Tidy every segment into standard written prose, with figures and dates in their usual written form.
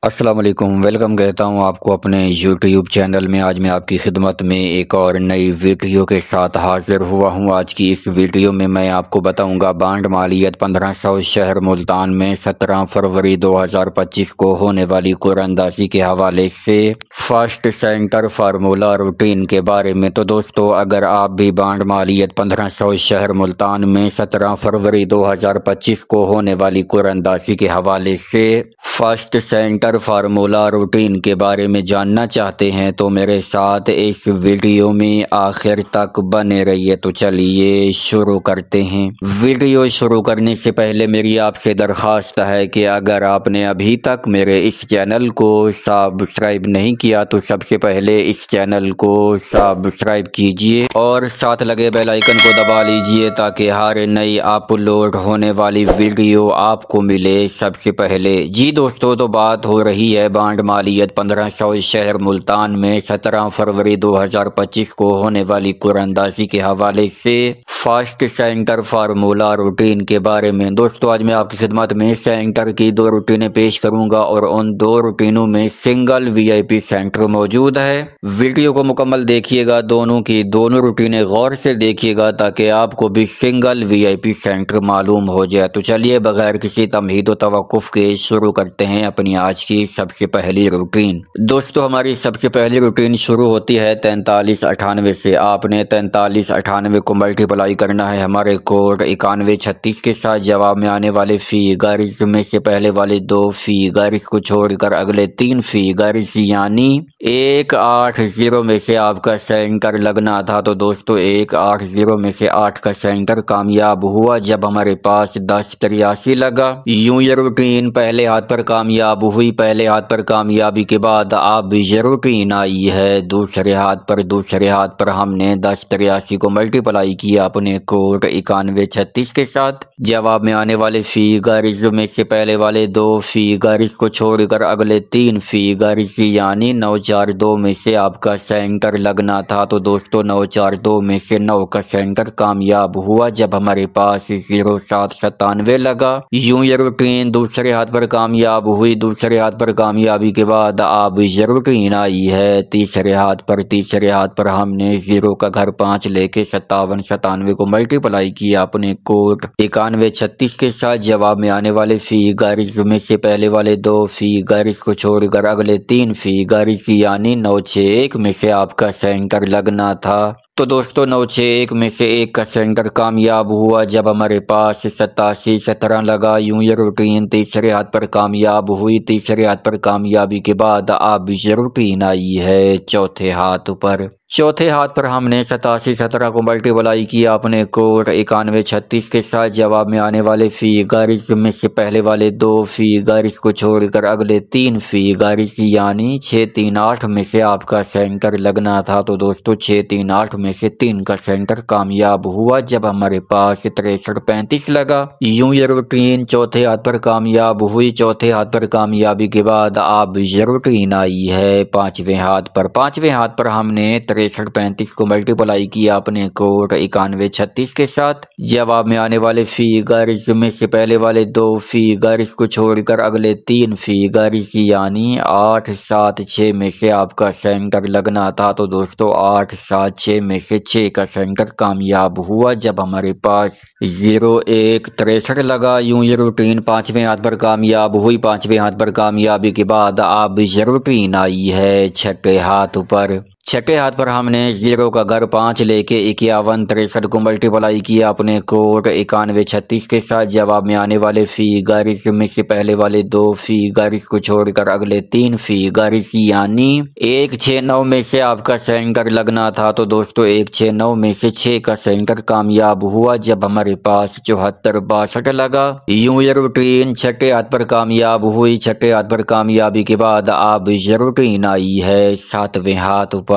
السلام علیکم، ویلکم کہتا ہوں آپ کو اپنے یوٹیوب چینل میں۔ آج میں آپ کی خدمت میں ایک اور نئی ویڈیو کے ساتھ حاضر ہوا ہوں۔ آج کی اس ویڈیو میں آپ کو بتاؤں گا بانڈ مالیت 1500 شہر ملتان میں 17 فروری 2025 کو ہونے والی قرعہ اندازی کے حوالے سے فرسٹ سینٹر فارمولا روٹین کے بارے میں۔ تو دوستو، اگر آپ بھی بانڈ مالیت 1500 شہر ملتان میں 17 فروری 2025 کو ہونے والی قرعہ اندازی کے حوالے سے فرسٹ سینٹر فارمولا روٹین کے بارے میں جاننا چاہتے ہیں تو میرے ساتھ اس ویڈیو میں آخر تک بنے رہیے۔ تو چلیے شروع کرتے ہیں۔ ویڈیو شروع کرنے سے پہلے میری آپ سے درخواست ہے کہ اگر آپ نے ابھی تک میرے اس چینل کو سبسکرائب نہیں کیا تو سب سے پہلے اس چینل کو سبسکرائب کیجئے اور ساتھ لگے بیل آئیکن کو دبا لیجئے تاکہ ہر نئی اپلوڈ ہونے والی ویڈیو آپ کو ملے سب سے پہلے۔ جی دوستو، تو بات ہو رہی ہے بانڈ مالیت 1500 شہر ملتان میں 17 فروری 2025 کو ہونے والی قرعہ اندازی کے حوالے سے فرسٹ سینٹر فارمولا روٹین کے بارے میں۔ دوستو، آج میں آپ کی خدمت میں سینٹر کی 2 روٹینیں پیش کروں گا اور ان 2 روٹینوں میں سنگل وی آئی پی سینٹر موجود ہے۔ ویڈیو کو مکمل دیکھیے گا، دونوں کی دونوں روٹینیں غور سے دیکھیے گا تاکہ آپ کو بھی سنگل وی آئی پی سینٹر معلوم ہو جائے۔ تو چلیے بغیر کسی تمہید و توقف کے شروع کرتے ہیں اپنی آج کی سب سے پہلی روٹین۔ دوستو، ہماری سب سے پہلی روٹین شروع ہوتی ہے 4398 سے۔ آپ نے 4398 کو ملٹیپلائی کرنا ہے ہمارے کوڈ 9136 کے ساتھ۔ جواب میں آنے والے فیگرز میں سے پہلے والے 2 فیگرز کو چھوڑ کر اگلے 3 فیگرز یعنی 180 میں سے آپ کا سینٹر لگنا تھا۔ تو دوستو، 180 میں سے 8 کا سینٹر کامیاب ہوا جب ہمارے پاس 1083 لگا۔ یوں یہ روٹین پہلے ہاتھ پر کامیاب ہوئی۔ پہلے ہاتھ پر کامیابی کے بعد اب یہ روٹین آئی ہے دوسرے ہاتھ پر۔ دوسرے ہاتھ پر ہم نے 1083 کو ملٹیپلائی کیا اپنے کوڈ 9136 کے ساتھ۔ جواب میں آنے والے فیگرز میں سے پہلے والے 2 فیگرز کو چھوڑ کر اگلے 3 فیگرز یعنی 942 میں سے آپ کا سینٹر لگنا تھا۔ تو دوستو، 942 میں سے 9 کا سینٹر کامیاب ہوا جب ہمارے پاس 0797 لگا۔ یوں یہ روٹین دوسرے ہاتھ پر کامیاب ہوئی۔ دوسرے ہاتھ پر کامیابی کے بعد اب یہ روٹین آئی ہے تیسرے ہاتھ پر۔ تیسرے ہاتھ پر ہم نے 0 کا گھر 5 لے کے 5797 کو ملٹیپلائی کیا اپنے کوڈ 9136 کے ساتھ۔ جواب میں آنے والے فیگرز میں سے پہلے والے 2 فیگرز کو چھوڑ کر اگلے 3 فیگرز یعنی 961 میں سے آپ کا سینٹر لگنا تھا۔ تو دوستو، 961 میں سے 1 کا سینٹر کامیاب ہوا جب ہمارے پاس 8717 لگا۔ یوں یہ روٹین تیسرے ہاتھ پر کامیاب ہوئی۔ تیسرے ہاتھ پر کامیابی کے بعد اب یہ روٹین آئی ہے چوتھے ہاتھ پر۔ چوتھے ہاتھ پر ہم نے 8717 کو ملٹیپلائی کیا اپنے کوڈ 9136 کے ساتھ۔ جواب میں آنے والے فیگرز میں سے پہلے والے 2 فیگرز کو چھوڑ کر اگلے 3 فیگرز یعنی 638 میں سے آپ کا سینٹر لگنا تھا۔ تو دوستو، 638 میں سے 3 کا سینٹر کامیاب ہوا جب ہمارے پاس 6335 لگا۔ یوں یہ روٹین چوتھے ہاتھ پر کامیاب ہوئی۔ چوتھے ہاتھ پر کامیابی کے بعد اب یہ روٹین آئی ہے پانچویں ہاتھ پر۔ پانچویں ہاتھ پر ہم نے 6335 کو ملٹیپلائی کیا اپنے کوڈ 9136 کے ساتھ۔ جواب میں آنے والے فیگرز میں سے پہلے والے 2 فیگرز کو چھوڑ کر اگلے 3 فیگرز یعنی 876 میں سے آپ کا سینٹر لگنا تھا۔ تو دوستو، 876 میں سے 6 کا سینٹر کامیاب ہوا جب ہمارے پاس 0163 لگا۔ یوں یہ روٹین پانچویں ہاتھ پر کامیاب ہوئی۔ پانچویں ہاتھ پر کامیابی کے بعد اب یہ روٹین آئی ہے چھٹے ہاتھ پر۔ چھٹے ہاتھ پر ہم نے 0 کا گھر 5 لے کے 5163 کو ملٹیپلائی کیا اپنے کوڈ 9136 کے ساتھ۔ جواب میں آنے والے فیگرز میں سے پہلے والے 2 فیگرز کو چھوڑ کر اگلے 3 فیگرز یعنی 169 میں سے آپ کا سینٹر لگنا تھا۔ تو دوستو، 169 میں سے 6 کا سینٹر کامیاب ہوا جب ہمارے پاس 7462 لگا۔ یوں یہ روٹین چھٹے ہاتھ پر کامیاب ہوئی۔ چھٹے ہاتھ پر کامیابی کے بعد اب یہ روٹین آئی ہے ساتویں ہاتھ پر۔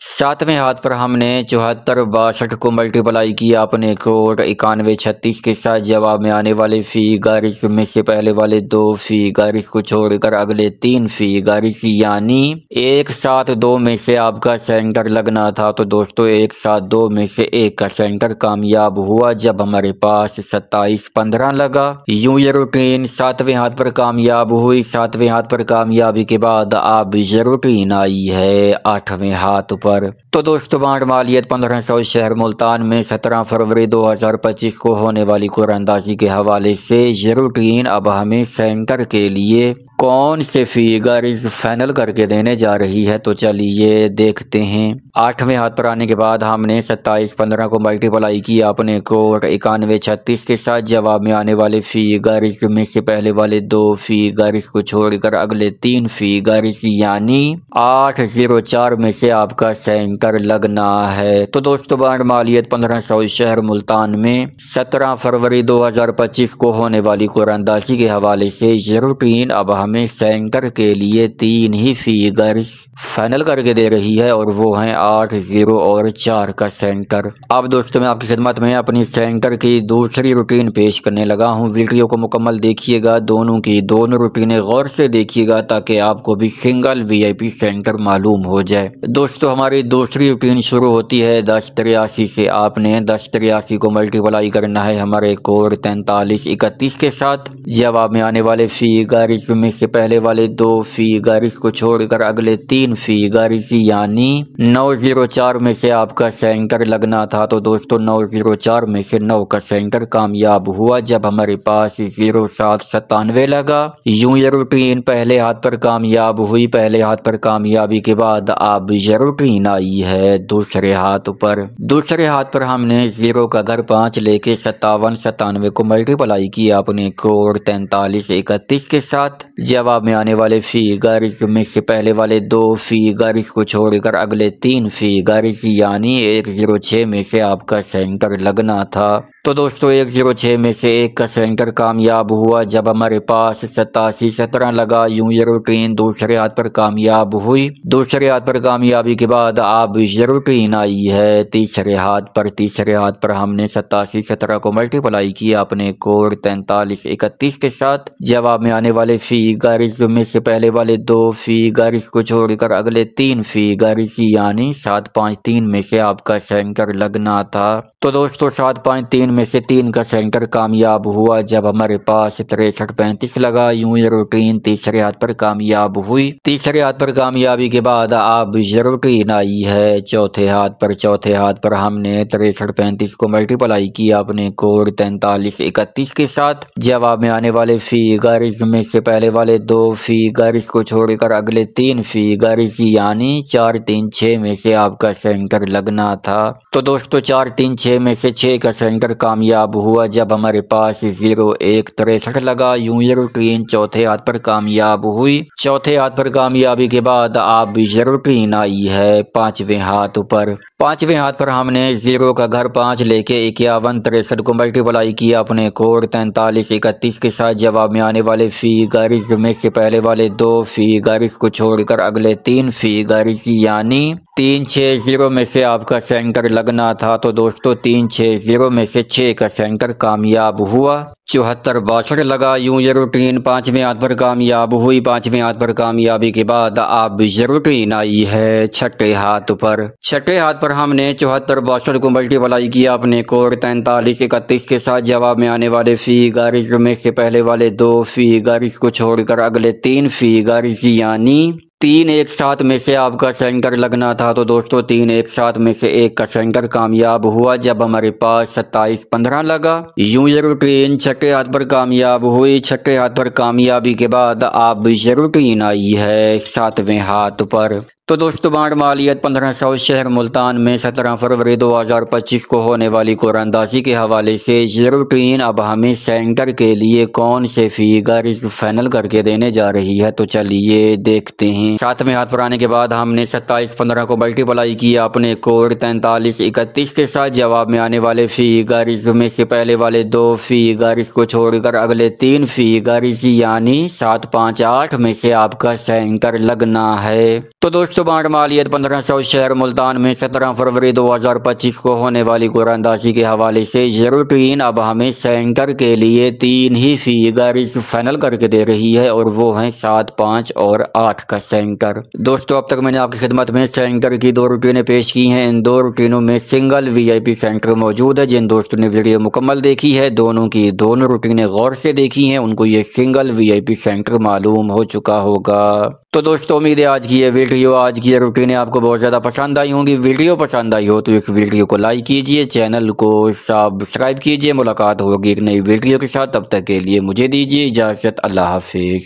सातवें हाथ पर हमने 74 62 को मल्टीप्लाई किया अपने कोड 91 36 के साथ। जवाब में आने वाले फिगर्स में से पहले वाले दो फिगर्स को छोड़कर अगले तीन फिगर्स यानी 1 7 2 में से आपका सेंटर लगना था। तो दोस्तों 1 7 2 में से एक का सेंटर कामयाब हुआ जब हमारे पास 27 15 लगा। यूं ये रूटीन सातवें हाथ पर कामयाब हुई। सातवें हाथ पर कामयाबी के बाद अब ये रूटीन आई है आठवें हाथ पर। तो दोस्तों बांड मालियत 1500 शहर मुल्तान में 17 फरवरी 2025 को होने वाली कुरानंदाजी के हवाले से ये रूटीन अब हमें सेंटर के लिए कौन से फिगर्स फाइनल करके देने जा रही है। तो चलिए देखते हैं। आठवें हाथ पर आने के बाद हमने 27 15 को मल्टीप्लाई किया अपने कोड 91 36 के साथ। जवाब में आने वाले फिगर्स में से पहले वाले दो फिगर्स को छोड़कर अगले तीन फिगर्स यानी 8 0 4 में से आपका सेंटर लगना है। तो दोस्तों बांड मालियत 1500 शहर मुल्तान में 17 फरवरी 2025 को होने वाली कुरानंदाजी के हवाले से ये रूटीन अब हमें सेंटर के लिए तीन ही फिगर्स फाइनल करके दे रही है और वो हैं 8 0 और 4 का सेंटर। अब दोस्तों मैं आपकी खिदमत में अपनी सेंटर की दूसरी रूटीन पेश करने लगा हूँ। वीडियो को मुकम्मल देखिएगा, दोनों की दोनों रूटीनें गौर से देखिएगा ताकि आपको भी सिंगल VIP सेंटर मालूम हो जाए। दोस्तों हमारी दूसरी रूटीन शुरू होती है 10 83 से। आपने 10 83 को मल्टीप्लाई करना है हमारे कोड 43 31 के साथ। जवाब में आने वाले फिगर्स में से पहले वाले दो फिगर्स को छोड़कर अगले तीन फिगर्स यानी 9 0 4 में से आपका सेंटर लगना था। तो दोस्तों 9 0 4 में से 9 का सेंटर कामयाब हुआ जब हमारे पास 0 7 97 लगा। यूं ये रूटीन पहले हाथ पर कामयाब हुई। पहले हाथ पर कामयाबी के बाद अब ये रूटीन आई है दूसरे हाथ पर। दूसरे हाथ पर हमने 0 का घर 5 लेके 57 97 को मल्टीप्लाई किया अपने कोड 43 31 के साथ। जवाब में आने वाले फिगर्स में से पहले वाले दो फिगर्स को छोड़कर अगले तीन फिगर्स यानी 1 0 6 में से आपका सेंटर लगना था। तो दोस्तों 1 0 6 में से एक का सेंटर कामयाब हुआ जब हमारे पास 87 17 लगा। यूं ये रूटीन दूसरे हाथ पर कामयाब हुई। दूसरे हाथ पर कामयाबी के बाद अब ये रूटीन आई है तीसरे हाथ पर। तीसरे हाथ पर हमने 87 17 को मल्टीप्लाई किया अपने कोड 43 31 के साथ। जवाब में आने वाले फिगर्स में से पहले वाले दो फिगर्स को छोड़कर अगले तीन फिगर्स यानी 7 5 3 में से आपका सेंटर लगना था। तो दोस्तों 7 5 3 में से 3 का सेंटर कामयाब हुआ जब हमारे पास 63 35 लगा। यूं ये रूटीन तीसरे हाथ पर कामयाब हुई। तीसरे हाथ पर कामयाबी के बाद अब ये रूटीन आई है चौथे हाथ पर। चौथे हाथ पर हमने 63 35 को मल्टीप्लाई किया अपने कोड 43 31 के साथ। जवाब में आने वाले फिगर्स में से पहले वाले दो फिगर्स को छोड़कर अगले तीन फिगर्स यानी 4 3 6 में से आपका सेंटर लगना था। तो दोस्तों 4 3 6 में से 6 का सेंटर कामयाब हुआ जब हमारे पास 0 1 63 लगा। यूं ये रूटीन चौथे हाथ पर कामयाब हुई। चौथे हाथ पर कामयाबी के बाद अब ये रूटीन आई है पांचवें हाथ पर। पांचवें हाथ पर हमने 0 का घर 5 लेके 51 63 को मल्टीप्लाई किया अपने कोड 43 31 के साथ। जवाब में आने वाले फिगर्स में से पहले वाले दो फिगर्स को छोड़कर अगले तीन फिगर्स यानी 3 6 0 में से आपका सेंटर लगना था। तो दोस्तों 3 6 0 में से 6 का सेंटर कामयाब हुआ। 74 62 लगा। यूं ये रूटीन पांचवें हाथ पर कामयाब हुई। पांचवें हाथ पर कामयाबी के बाद अब ये रूटीन आई है छठे हाथ पर। छठे हाथ पर हमने 74 62 को मल्टीप्लाई किया अपने कोड 43 31 के साथ। जवाब में आने वाले फिगर्स में से पहले वाले दो फिगर्स को छोड़कर अगले तीन फिगर्स यानी 3 1 7 में से आपका सेंटर लगना था। तो दोस्तों 3 1 7 में से एक का सेंटर कामयाब हुआ जब हमारे पास 27 15 लगा। यूं ये रूटीन छठे हाथ पर कामयाब हुई। छठे हाथ पर कामयाबी के बाद अब ये रूटीन आई है सातवें हाथ पर। तो दोस्तों बांड मालियत 1500 शहर मुल्तान में 17 फरवरी 2025 को होने वाली कुरानंदाजी के हवाले से ये रूटीन अब हमें सेंटर के लिए कौन से फिगर्स फाइनल करके देने जा रही है। तो चलिए देखते हैं। सातवें हाथ पर आने के बाद हमने 27 15 को मल्टीप्लाई किया अपने कोड 43 31 के साथ। जवाब में आने वाले फिगर्स में से पहले वाले दो फिगर्स को छोड़कर अगले तीन फिगर्स यानी 7 5 8 में से आपका सेंटर लगना है। तो दोस्तों दोस्तों बांड मालियत 1500 शहर मुल्तान में 17 फरवरी 2025 को होने वाली कुरानदाजी के हवाले से ये रूटीन अब हमें सेंटर के लिए 3 ही फिगर्स फाइनल करके दे रही है और वो हैं 7, 5 और 8 का सेंटर। दोस्तों अब तक मैंने आपकी खिदमत में सेंटर की 2 रूटीनें पेश की हैं। इन 2 रूटीनों में सिंगल VIP सेंटर मौजूद है। जिन दोस्तों ने वीडियो मुकम्मल देखी है, दोनों की दोनों रूटीनें गौर से देखी हैं, उनको ये सिंगल VIP सेंटर मालूम हो चुका होगा। तो दोस्तों उम्मीद है आज की ये वीडियो, आज की ये रूटीनें आपको बहुत ज़्यादा पसंद आई होंगी। वीडियो पसंद आई हो तो इस वीडियो को लाइक कीजिए, चैनल को सब्सक्राइब कीजिए। मुलाकात होगी एक नई वीडियो के साथ, तब तक के लिए मुझे दीजिए इजाज़त। अल्लाह हाफिज़।